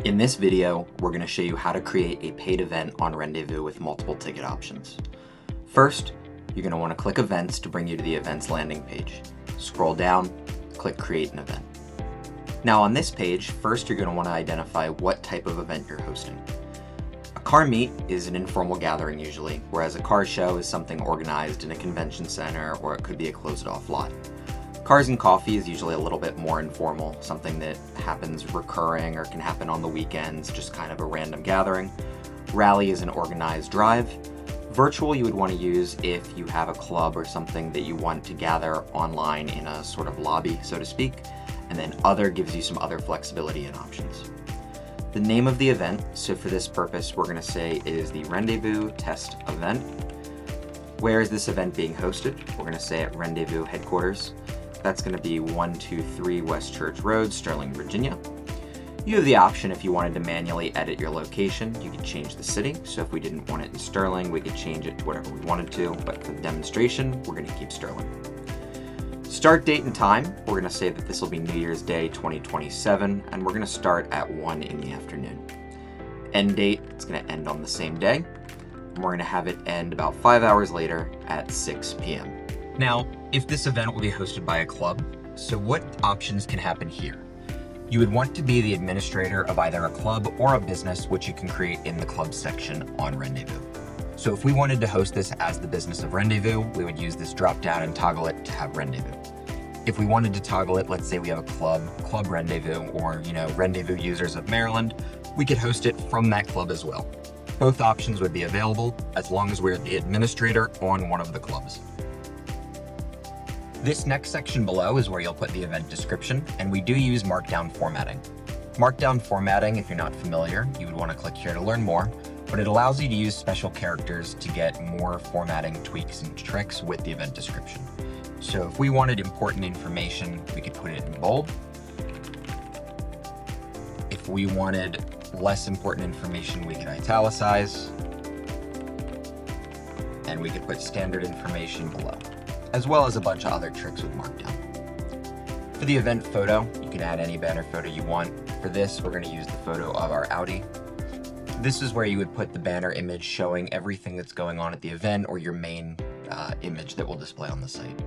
In this video, we're going to show you how to create a paid event on Renndvous with multiple ticket options. First, you're going to want to click Events to bring you to the Events landing page. Scroll down, click Create an Event. Now on this page, first you're going to want to identify what type of event you're hosting. A car meet is an informal gathering usually, whereas a car show is something organized in a convention center or it could be a closed-off lot. Cars and Coffee is usually a little bit more informal, something that happens recurring or can happen on the weekends, just kind of a random gathering. Rally is an organized drive. Virtual you would want to use if you have a club or something that you want to gather online in a sort of lobby, so to speak. And then Other gives you some other flexibility and options. The name of the event, so for this purpose we're going to say it is the Renndvous Test Event. Where is this event being hosted? We're going to say at Renndvous headquarters. That's going to be 123 West Church Road, Sterling, Virginia. You have the option if you wanted to manually edit your location, you could change the city. So if we didn't want it in Sterling, we could change it to whatever we wanted to, but for the demonstration, we're going to keep Sterling. Start date and time, we're going to say that this will be New Year's Day 2027, and we're going to start at 1 in the afternoon. End date, it's going to end on the same day, and we're going to have it end about 5 hours later at 6 p.m. Now, if this event will be hosted by a club, so what options can happen here? You would want to be the administrator of either a club or a business, which you can create in the club section on Renndvous. So if we wanted to host this as the business of Renndvous, we would use this drop down and toggle it to have Renndvous. If we wanted to toggle it, let's say we have a club Renndvous, or Renndvous users of Maryland, we could host it from that club as well. Both options would be available as long as we're the administrator on one of the clubs. This next section below is where you'll put the event description, and we do use Markdown formatting. Markdown formatting, if you're not familiar, you would want to click here to learn more, but it allows you to use special characters to get more formatting tweaks and tricks with the event description. So if we wanted important information, we could put it in bold. If we wanted less important information, we could italicize, and we could put standard information below, as well as a bunch of other tricks with Markdown. For the event photo, you can add any banner photo you want. For this, we're going to use the photo of our Audi. This is where you would put the banner image showing everything that's going on at the event, or your main image that will display on the site.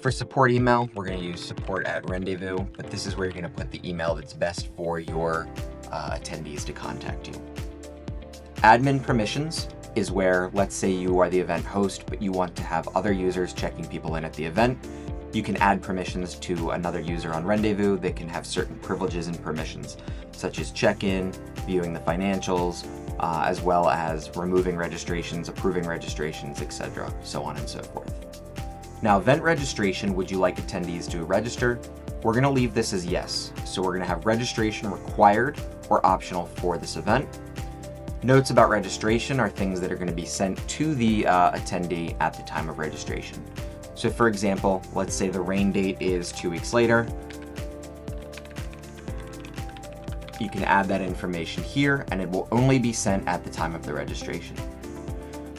For support email, we're going to use support@Renndvous, but this is where you're going to put the email that's best for your attendees to contact you. Admin permissions is where, let's say you are the event host, but you want to have other users checking people in at the event. You can add permissions to another user on Renndvous that can have certain privileges and permissions, such as check-in, viewing the financials, as well as removing registrations, approving registrations, etc., so on and so forth. Now, event registration, would you like attendees to register? We're going to leave this as yes. So we're going to have registration required or optional for this event. Notes about registration are things that are going to be sent to the attendee at the time of registration. So for example, let's say the rain date is 2 weeks later. You can add that information here, and it will only be sent at the time of the registration.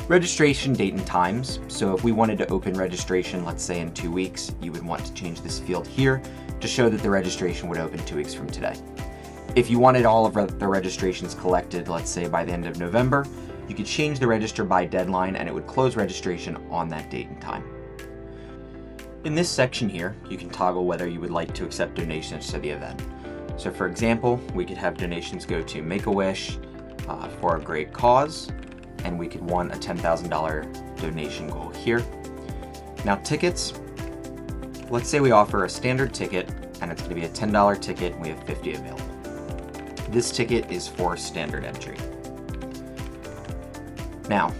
Registration date and times. So if we wanted to open registration, let's say in 2 weeks, you would want to change this field here to show that the registration would open 2 weeks from today. If you wanted all of the registrations collected, let's say by the end of November, you could change the register by deadline and it would close registration on that date and time. In this section here, you can toggle whether you would like to accept donations to the event. So for example, we could have donations go to Make-A-Wish for a great cause, and we could want a $10,000 donation goal here. Now tickets, let's say we offer a standard ticket and it's going to be a $10 ticket and we have 50 available. This ticket is for standard entry. Now,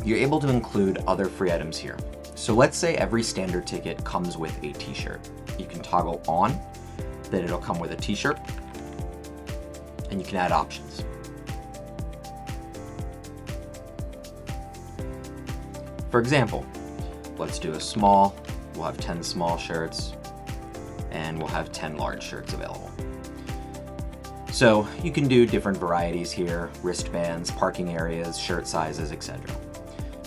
you're able to include other free items here. So let's say every standard ticket comes with a t-shirt. You can toggle on that it'll come with a t-shirt, and you can add options. For example, let's do a small, we'll have 10 small shirts, and we'll have 10 large shirts available. So you can do different varieties here, wristbands, parking areas, shirt sizes, etc.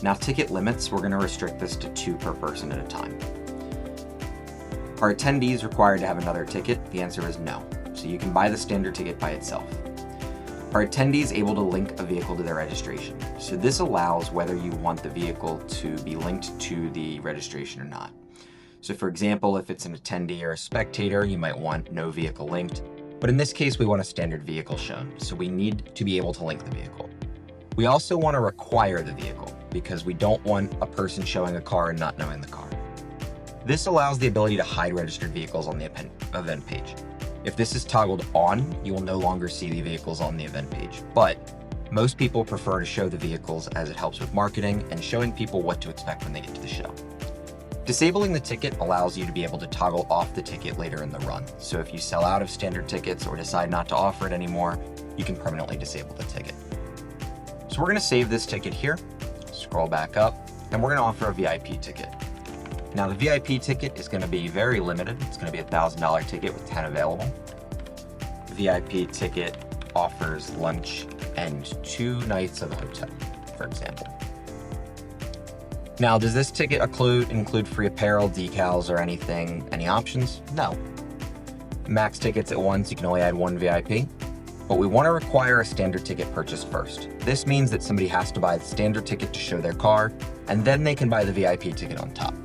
Now ticket limits, we're going to restrict this to 2 per person at a time. Are attendees required to have another ticket? The answer is no. So so you can buy the standard ticket by itself. Are attendees able to link a vehicle to their registration? So this allows whether you want the vehicle to be linked to the registration or not. So for example, if it's an attendee or a spectator, you might want no vehicle linked. But in this case, we want a standard vehicle shown, so we need to be able to link the vehicle. We also want to require the vehicle because we don't want a person showing a car and not knowing the car. This allows the ability to hide registered vehicles on the event page. If this is toggled on, you will no longer see the vehicles on the event page, but most people prefer to show the vehicles as it helps with marketing and showing people what to expect when they get to the show. Disabling the ticket allows you to be able to toggle off the ticket later in the run. So if you sell out of standard tickets or decide not to offer it anymore, you can permanently disable the ticket. So we're going to save this ticket here, scroll back up, and we're going to offer a VIP ticket. Now the VIP ticket is going to be very limited. It's going to be a $1,000 ticket with 10 available. VIP ticket offers lunch and 2 nights of a hotel, for example. Now, does this ticket include free apparel, decals, or any options? No. Max tickets at once, you can only add 1 VIP, but we want to require a standard ticket purchase first. This means that somebody has to buy the standard ticket to show their car, and then they can buy the VIP ticket on top.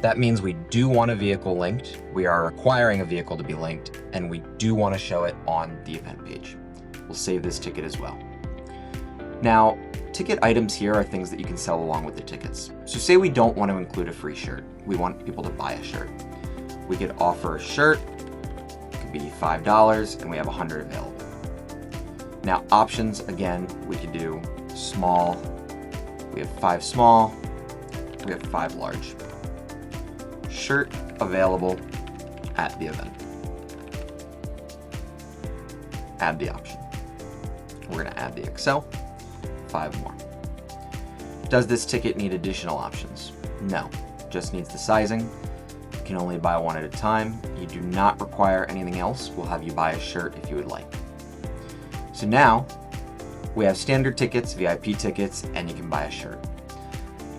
That means we do want a vehicle linked, we are requiring a vehicle to be linked, and we do want to show it on the event page. We'll save this ticket as well. Now, ticket items here are things that you can sell along with the tickets. So say we don't want to include a free shirt. We want people to buy a shirt. We could offer a shirt, it could be $5, and we have 100 available. Now options, again, we could do small, we have 5 small, we have 5 large. Shirt available at the event. Add the option. We're going to add the Excel. 5 more. Does this ticket need additional options? No, just needs the sizing. You can only buy one at a time. You do not require anything else. We'll have you buy a shirt if you would like. So now we have standard tickets, VIP tickets, and you can buy a shirt.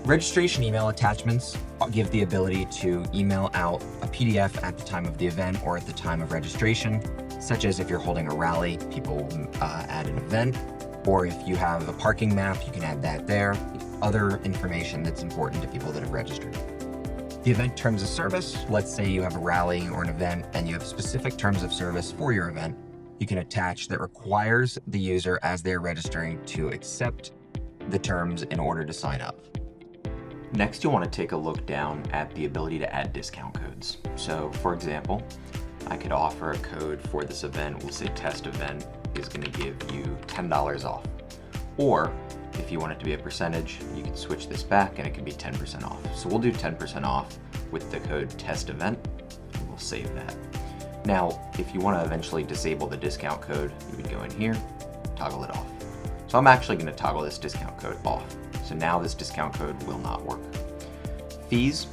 Registration email attachments give the ability to email out a PDF at the time of the event or at the time of registration, such as if you're holding a rally, people will add an event. Or if you have a parking map, you can add that there. Other information that's important to people that have registered. The event terms of service, let's say you have a rally or an event and you have specific terms of service for your event, you can attach that requires the user as they're registering to accept the terms in order to sign up. Next, you'll want to take a look down at the ability to add discount codes. So for example, I could offer a code for this event. We'll say test event is going to give you $10 off. Or if you want it to be a percentage, you can switch this back and it can be 10% off. So we'll do 10% off with the code test event. And we'll save that. Now, if you want to eventually disable the discount code, you would go in here, toggle it off. So I'm actually going to toggle this discount code off. So now this discount code will not work. Fees.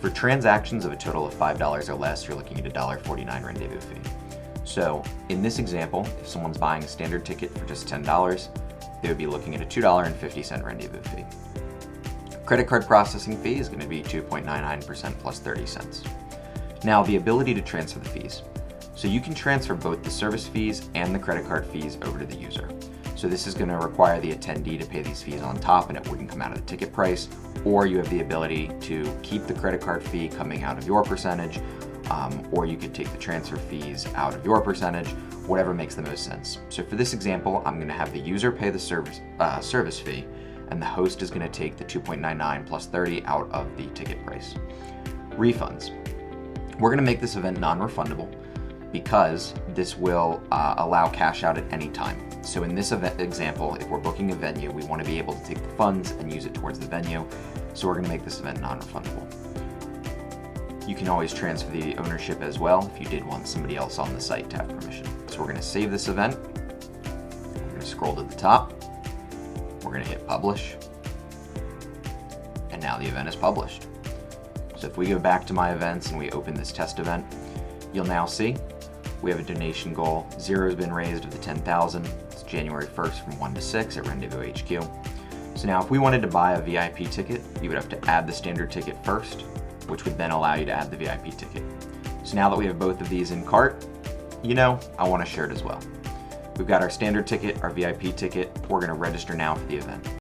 For transactions of a total of $5 or less, you're looking at a $1.49 Renndvous fee. So in this example, if someone's buying a standard ticket for just $10, they would be looking at a $2.50 Renndvous fee. Credit card processing fee is going to be 2.99% plus 30 cents. Now the ability to transfer the fees. So you can transfer both the service fees and the credit card fees over to the user. So this is going to require the attendee to pay these fees on top and it wouldn't come out of the ticket price, or you have the ability to keep the credit card fee coming out of your percentage, or you could take the transfer fees out of your percentage, whatever makes the most sense. So for this example, I'm going to have the user pay the service fee, and the host is going to take the 2.99 plus 30 out of the ticket price. Refunds. We're going to make this event non-refundable because this will allow cash out at any time. So in this event example, if we're booking a venue, we want to be able to take the funds and use it towards the venue. So we're going to make this event non-refundable. You can always transfer the ownership as well if you did want somebody else on the site to have permission. So we're going to save this event. We're going to scroll to the top. We're going to hit publish. And now the event is published. So if we go back to my events and we open this test event, you'll now see we have a donation goal. 0 has been raised of the 10,000. It's January 1st from 1 to 6 at Renndvous HQ. So now if we wanted to buy a VIP ticket, you would have to add the standard ticket first, which would then allow you to add the VIP ticket. So now that we have both of these in cart, you know, I want to share it as well. We've got our standard ticket, our VIP ticket. We're going to register now for the event.